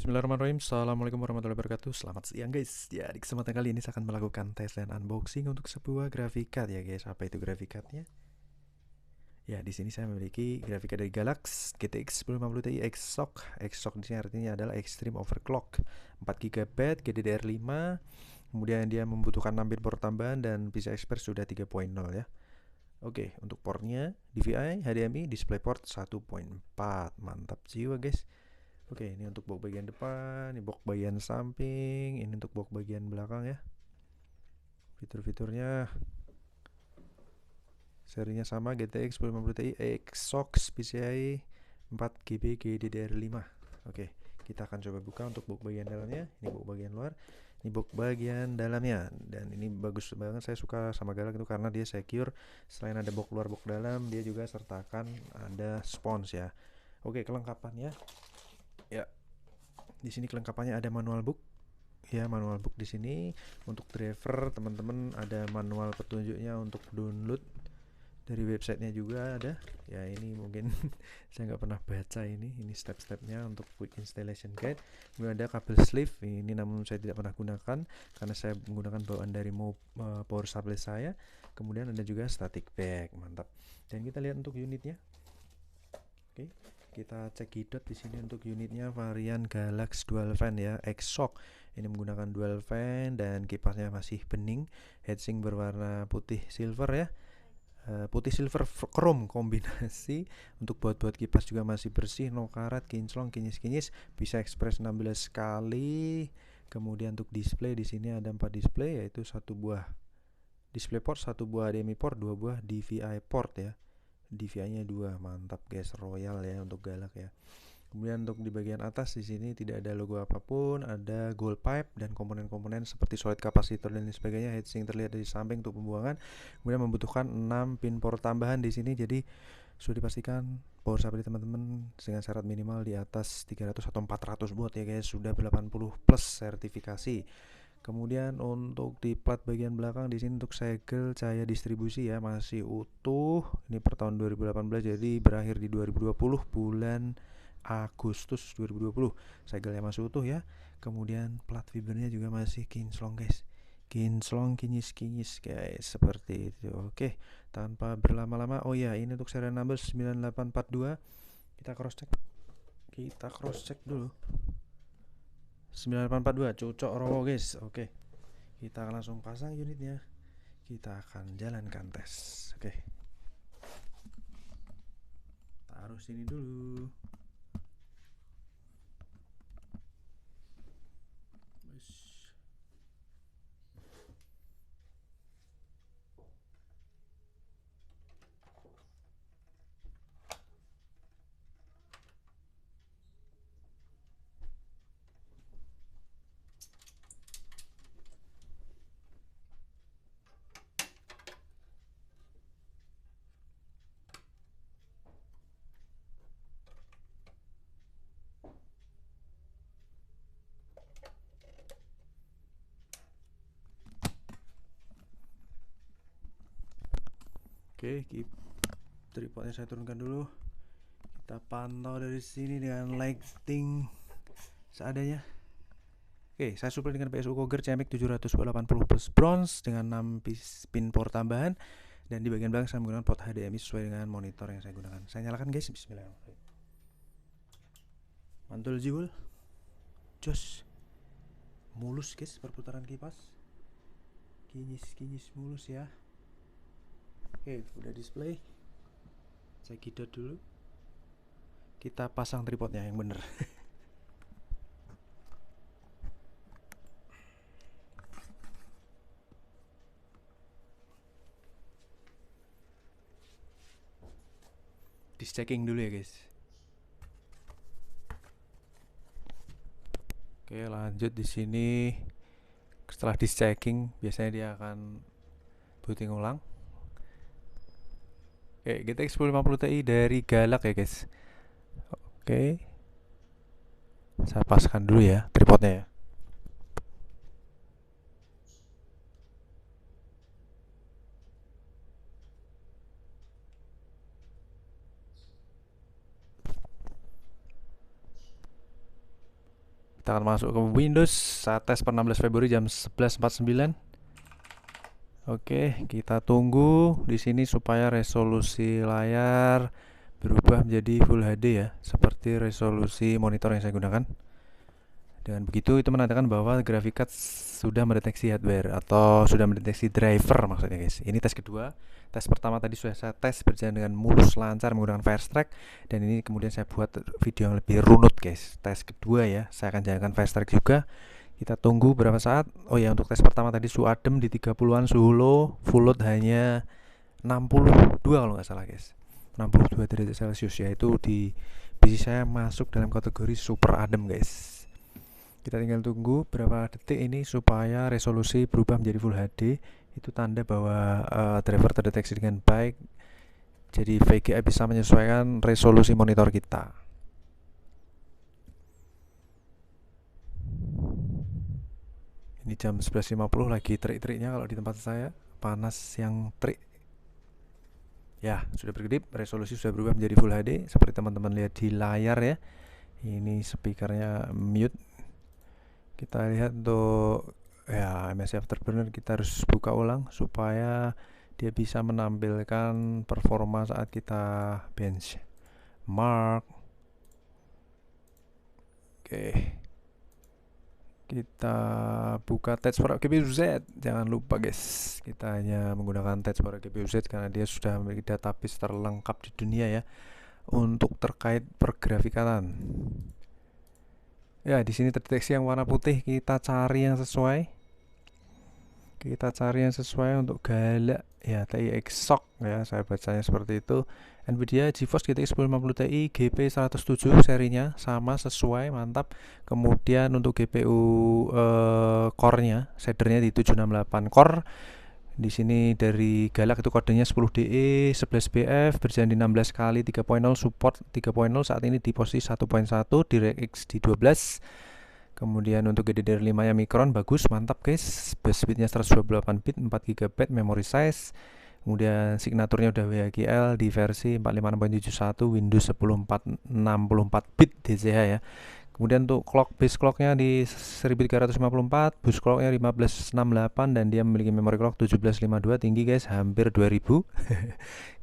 Bismillahirrahmanirrahim. Assalamualaikum warahmatullahi wabarakatuh. Selamat siang guys. Ya, di kesempatan kali ini saya akan melakukan tes dan unboxing untuk sebuah graphic card ya guys. Apa itu graphic cardnya? Ya, di sini saya memiliki graphic card dari Galax GTX 1050 Ti Exoc. Exoc di sini artinya adalah Extreme Overclock. 4 GB GDDR5. Kemudian dia membutuhkan 6 pin port tambahan dan PCI Express sudah 3.0 ya. Oke, untuk portnya DVI, HDMI, DisplayPort 1.4. Mantap jiwa guys. Oke, ini untuk box bagian depan, ini box bagian samping, ini untuk box bagian belakang ya. Fitur-fiturnya serinya sama GTX 1050 Ti Exox PCI 4 GB GDDR5. Oke, kita akan coba buka untuk box bagian dalamnya. Ini box bagian luar, ini box bagian dalamnya. Dan ini bagus banget, saya suka sama Galak itu karena dia secure. Selain ada box luar, box dalam, dia juga sertakan ada spons ya. Oke, kelengkapannya. Ya, di sini kelengkapannya ada manual book. Ya, manual book di sini untuk driver teman-teman, ada manual petunjuknya untuk download dari websitenya juga ada. Ya, ini mungkin saya nggak pernah baca ini step-stepnya untuk quick installation guide. Kemudian ada kabel sleeve ini, namun saya tidak pernah gunakan karena saya menggunakan bawaan dari power supply saya. Kemudian ada juga static bag, mantap. Dan kita lihat untuk unitnya. Oke, kita cek hidot di sini untuk unitnya varian Galax Dual Fan ya, Exoc. Ini menggunakan dual fan dan kipasnya masih bening. Heatsink berwarna putih silver ya. Putih silver chrome kombinasi. Untuk buat kipas juga masih bersih, no karat, kinclong, kinyis-kinyis. Bisa express 16 kali. Kemudian untuk display di sini ada 4 display, yaitu satu buah DisplayPort, satu buah HDMI port, dua buah DVI port ya. DVI-nya 2, mantap guys, royal ya untuk Galak ya. Kemudian untuk di bagian atas di sini tidak ada logo apapun, ada gold pipe dan komponen-komponen seperti solid kapasitor dan lain sebagainya. Heatsink terlihat dari samping untuk pembuangan. Kemudian membutuhkan 6 pin port tambahan di sini, jadi sudah dipastikan power supply teman-teman dengan syarat minimal di atas 300 atau 400 watt ya guys, sudah 80 plus sertifikasi. Kemudian untuk di plat bagian belakang di sini untuk segel cahaya distribusi ya masih utuh. Ini per tahun 2018, jadi berakhir di 2020 bulan Agustus 2020. Segelnya masih utuh ya. Kemudian plat fibernya juga masih kinclong guys. Kinclong, kinyis-kinyis guys, seperti itu. Oke, tanpa berlama-lama. Oh ya, ini untuk serial number 9842. Kita cross check. Kita cross check dulu. 9842 cocok rowo guys. Oke, kita akan langsung pasang unitnya. Kita akan jalankan tes. Oke, taruh sini dulu. Oke, tripodnya saya turunkan dulu. Kita pantau dari sini dengan lighting seadanya. Oke, saya supply dengan PSU Koger CMX 780 plus bronze dengan 6 pin port tambahan, dan di bagian belakang saya menggunakan port HDMI sesuai dengan monitor yang saya gunakan. Saya nyalakan guys, bismillahirrahmanirrahim. Mantul jiwul. Jos. Mulus guys perputaran kipas. Kinyis mulus ya. Oke, udah display. Cek hidot dulu. Kita pasang tripodnya yang bener. Dischecking dulu ya guys. Oke, lanjut di sini. Setelah dischecking biasanya dia akan booting ulang. Oke, GTX 1050 Ti dari Galak ya guys. Oke, saya paskan dulu ya tripodnya ya. Kita akan masuk ke Windows. Saya tes per 16 Februari jam 11.49. Oke, kita tunggu di sini supaya resolusi layar berubah menjadi Full HD ya, seperti resolusi monitor yang saya gunakan. Dengan begitu itu menandakan bahwa graphic card sudah mendeteksi hardware atau sudah mendeteksi driver maksudnya guys. Ini tes kedua. Tes pertama tadi sudah saya tes berjalan dengan mulus lancar menggunakan Firestrike, dan ini kemudian saya buat video yang lebih runut guys. Tes kedua ya, saya akan jalankan Firestrike juga. Kita tunggu berapa saat. Oh ya, untuk tes pertama tadi suhu adem di 30-an, suhu low, full load hanya 62 kalau nggak salah guys. 62 derajat Celcius, yaitu di PC saya masuk dalam kategori super adem guys. Kita tinggal tunggu berapa detik ini supaya resolusi berubah menjadi Full HD. Itu tanda bahwa driver terdeteksi dengan baik. Jadi VGA bisa menyesuaikan resolusi monitor kita. Ini jam 11.50 lagi terik-teriknya kalau di tempat saya. Panas yang terik. Ya, sudah berkedip. Resolusi sudah berubah menjadi Full HD seperti teman-teman lihat di layar ya. Ini speakernya mute. Kita lihat untuk ya MSI Afterburner, kita harus buka ulang supaya dia bisa menampilkan performa saat kita benchmark. Oke, kita buka test for GPU Z. Jangan lupa guys, kita hanya menggunakan test for GPU Z karena dia sudah memiliki database terlengkap di dunia ya untuk terkait pergrafikan. Ya, di sini terdeteksi yang warna putih. Kita cari yang sesuai. Untuk galak ya, TI Exoc ya, saya bacanya seperti itu. Nvidia GeForce GTX 1050 Ti GP107 serinya sama, sesuai, mantap. Kemudian untuk GPU core-nya, shadernya di 768 core. Di sini dari Galak itu kodenya 10DE 11BF, berjalan di 16 kali 3.0, support 3.0, saat ini di posisi 1.1, DirectX di 12. Kemudian untuk GDDR5 nya Micron, bagus, mantap guys. Bus speednya 128 bit, 4 GB memory size. Kemudian signaturnya udah WHGL di versi 456.71, Windows 10 64 bit DCH ya. Kemudian untuk base clocknya di 1354, boost clocknya 1568, dan dia memiliki memory clock 1752, tinggi guys, hampir 2000.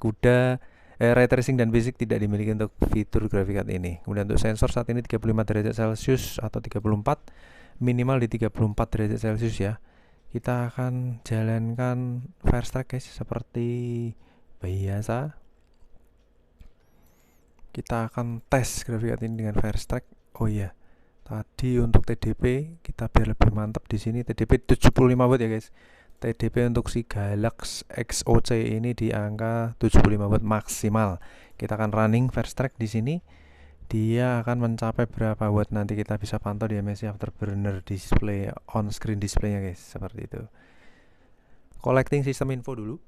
Kuda ray tracing dan basic tidak dimiliki untuk fitur graphic card ini. Kemudian untuk sensor saat ini 35 derajat Celcius atau 34, minimal di 34 derajat Celcius ya. Kita akan jalankan Firestrike guys seperti biasa. Kita akan tes graphic card ini dengan Firestrike. Oh iya, tadi untuk TDP kita biar lebih mantap di sini, TDP 75 watt ya guys. TDP untuk si Galaxy XOC ini di angka 75 watt maksimal. Kita akan running Firestrike di sini. Dia akan mencapai berapa watt nanti kita bisa pantau di MSI Afterburner display, on screen displaynya guys, seperti itu. Collecting sistem info dulu.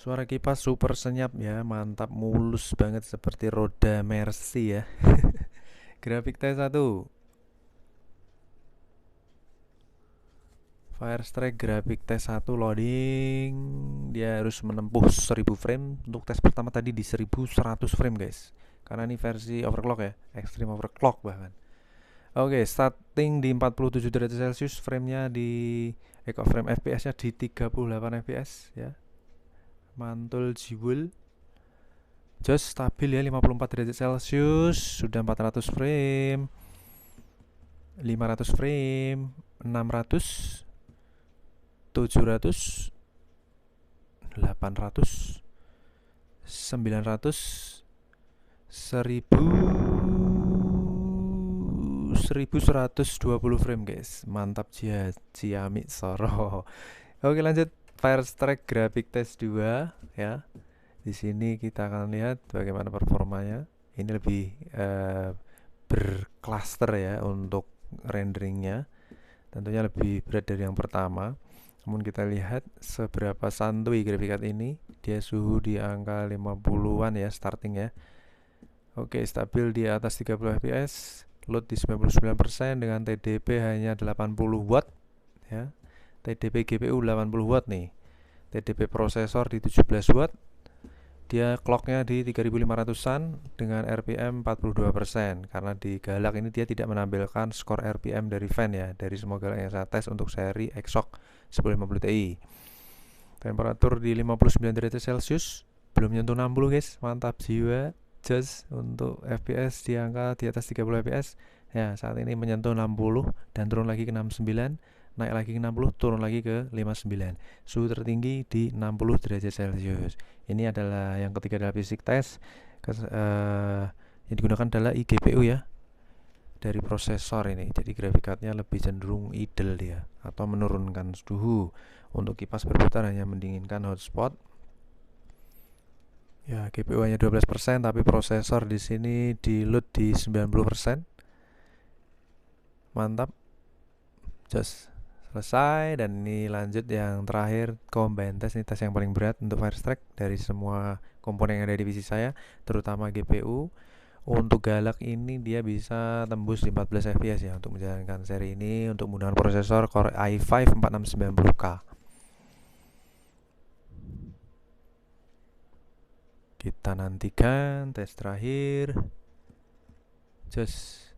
Suara kipas super senyap ya, mantap, mulus banget seperti roda Mercy ya. Grafik test 1. Firestrike grafik test 1 loading. Dia harus menempuh 1000 frame. Untuk tes pertama tadi di 1100 frame guys, karena ini versi overclock ya, extreme overclock bahkan. Oke, starting di 47 derajat Celcius, framenya di frame FPS nya di 38 FPS ya. Mantul jiwul, just stabil ya, 54 derajat Celcius, sudah 400 frame, 500 frame, 600, 700, 800, 900, 1120 frame guys, mantap ciamik soro. Oke, lanjut Firestrike graphic test 2 ya. Di sini kita akan lihat bagaimana performanya. Ini lebih bercluster ya untuk renderingnya. Tentunya lebih berat dari yang pertama. Namun kita lihat seberapa santuy graphic card ini. Dia suhu di angka 50-an ya starting ya. Oke, stabil di atas 30 fps. Load di 99% dengan TDP hanya 80 watt ya. TDP GPU 80 watt nih. TDP prosesor di 17 watt. dia clocknya di 3500-an dengan RPM 42%. Karena di galak ini dia tidak menampilkan skor RPM dari fan ya, dari semua galak yang saya tes untuk seri Exoc 1050 Ti. Temperatur di 59 derajat Celcius, belum nyentuh 60 guys, mantap jiwa. Just untuk FPS di angka di atas 30 FPS ya, saat ini menyentuh 60 dan turun lagi ke 69, naik lagi ke 60, turun lagi ke 59. Suhu tertinggi di 60 derajat Celcius. Ini adalah yang ketiga adalah basic test. Yang digunakan adalah eGPU ya, dari prosesor ini. Jadi graphic cardnya lebih cenderung idle dia, atau menurunkan suhu. Untuk kipas berputar hanya mendinginkan hotspot. Ya, GPU hanya 12%, tapi prosesor di sini di load di 90%. Mantap. Just selesai, dan ini lanjut yang terakhir, combine test. Ini tes yang paling berat untuk Firestrike dari semua komponen yang ada di PC saya, terutama GPU. Untuk galak ini dia bisa tembus 15 fps ya untuk menjalankan seri ini untuk menggunakan prosesor Core i5 4690K. Kita nantikan tes terakhir. Just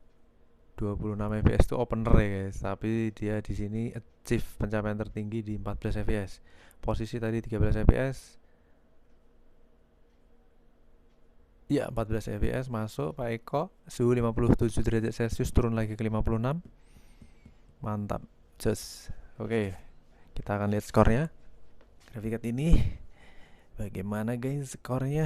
26 fps itu opener ya guys, tapi dia di sini achieve pencapaian tertinggi di 14 fps. Posisi tadi 13 fps. Ya, 14 fps masuk Pak Eko. Suhu 57 derajat Celcius, turun lagi ke 56. Mantap. Just oke. Kita akan lihat skornya. Graphic card ini bagaimana guys skornya?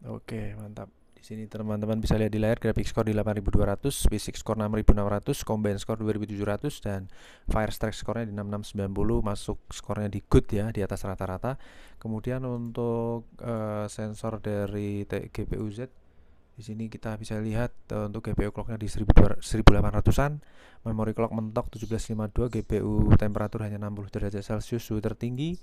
Oke, mantap. Di sini teman-teman bisa lihat di layar graphic score di 8200, basic score 6600, combine score 2700, dan Firestrike skornya di 6690, masuk skornya di good ya, di atas rata-rata. Kemudian untuk sensor dari GPU Z, di sini kita bisa lihat untuk GPU clocknya di 1800-an, memori clock mentok 1752, GPU temperatur hanya 60 derajat Celcius, suhu tertinggi.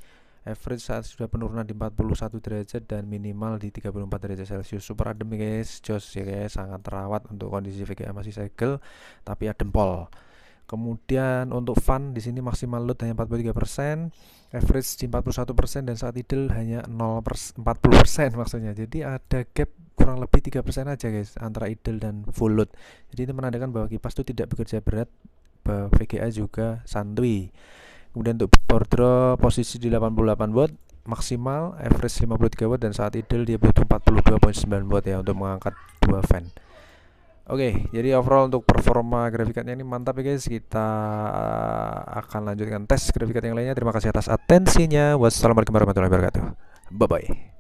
Average saat sudah penurunan di 41 derajat dan minimal di 34 derajat Celcius. Super adem guys, jos ya guys, sangat terawat untuk kondisi VGA masih segel tapi adem pol. Kemudian untuk fan di sini maksimal load hanya 43%, average di 41%, dan saat idle hanya 40% maksudnya. Jadi ada gap kurang lebih 3% aja guys antara idle dan full load. Jadi itu menandakan bahwa kipas itu tidak bekerja berat, VGA juga santuy. Kemudian untuk power draw posisi di 88 watt maksimal, average 53 watt, dan saat idle dia butuh 42.9 watt ya untuk mengangkat 2 fan. Oke, jadi overall untuk performa graphic cardnya ini mantap ya guys. Kita akan lanjutkan tes graphic card yang lainnya. Terima kasih atas atensinya. Wassalamualaikum warahmatullahi wabarakatuh. Bye bye.